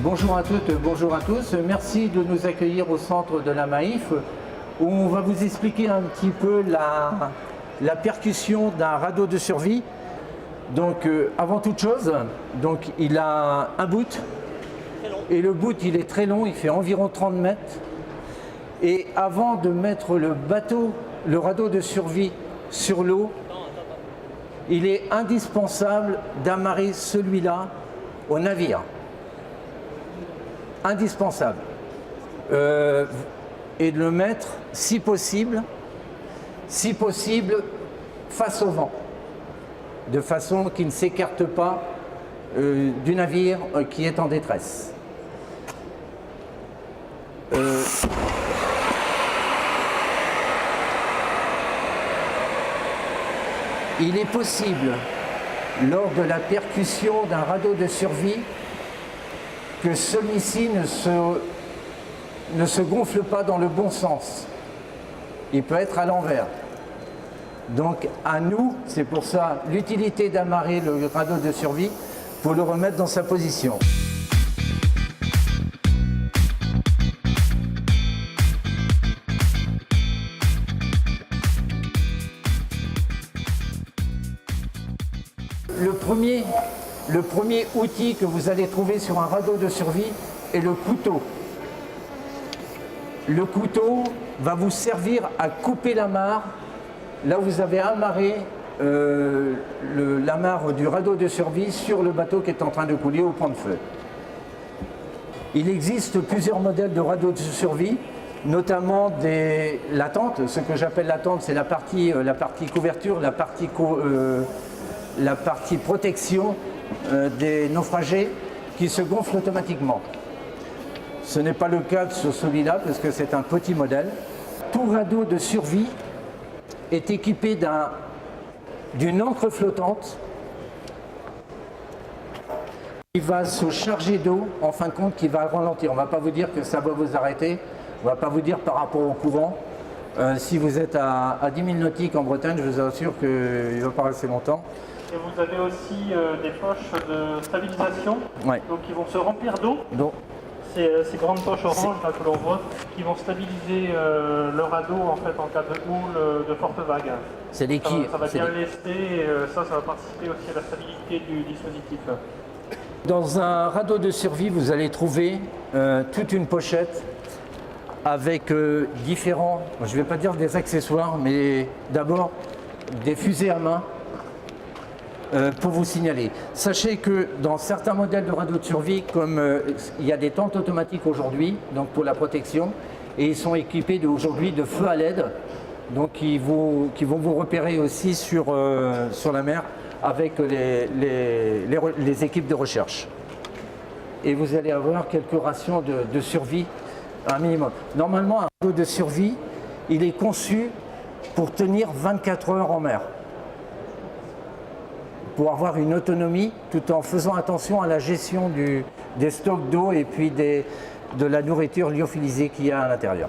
Bonjour à toutes, bonjour à tous. Merci de nous accueillir au centre de la Maïf où on va vous expliquer un petit peu la percussion d'un radeau de survie. Donc avant toute chose, donc, il a un boot et le boot il est très long, il fait environ 30 mètres. Et avant de mettre le radeau de survie sur l'eau, il est indispensable d'amarrer celui-là au navire. Indispensable. Et de le mettre, si possible, face au vent, de façon qu'il ne s'écarte pas du navire qui est en détresse. Il est possible, lors de la percussion d'un radeau de survie, que celui-ci ne se gonfle pas dans le bon sens. Il peut être à l'envers. Donc à nous, c'est pour ça l'utilité d'amarrer le radeau de survie pour le remettre dans sa position. Le premier outil que vous allez trouver sur un radeau de survie est le couteau. Le couteau va vous servir à couper l'amarre. Là, vous avez amarré l'amarre du radeau de survie sur le bateau qui est en train de couler au point de feu. Il existe plusieurs modèles de radeaux de survie, notamment la tente. Ce que j'appelle la tente, c'est la partie couverture, la partie protection des naufragés qui se gonfle automatiquement. Ce n'est pas le cas sur celui-là parce que c'est un petit modèle. Tout radeau de survie est équipé d'une ancre flottante qui va se charger d'eau, en fin de compte, qui va ralentir. On ne va pas vous dire que ça va vous arrêter, on ne va pas vous dire par rapport au courant. Si vous êtes à 10 000 nautiques en Bretagne, je vous assure qu'il ne va pas rester longtemps. Et vous avez aussi des poches de stabilisation, ouais. Donc qui vont se remplir d'eau. Ces grandes poches oranges là, que l'on voit, qui vont stabiliser le radeau en fait en cas de houle, de fortes vagues. C'est des quilles. Ça va bien lester et ça va participer aussi à la stabilité du dispositif. Dans un radeau de survie, vous allez trouver toute une pochette avec différents, je ne vais pas dire des accessoires, mais d'abord des fusées à main. Pour vous signaler. Sachez que dans certains modèles de radeaux de survie, comme il y a des tentes automatiques aujourd'hui, donc pour la protection, et ils sont équipés aujourd'hui de feux à LED, donc qui vont vous repérer aussi sur la mer avec les équipes de recherche. Et vous allez avoir quelques rations de survie, un minimum. Normalement, un radeau de survie, il est conçu pour tenir 24 heures en mer, pour avoir une autonomie tout en faisant attention à la gestion des stocks d'eau et puis de la nourriture lyophilisée qu'il y a à l'intérieur.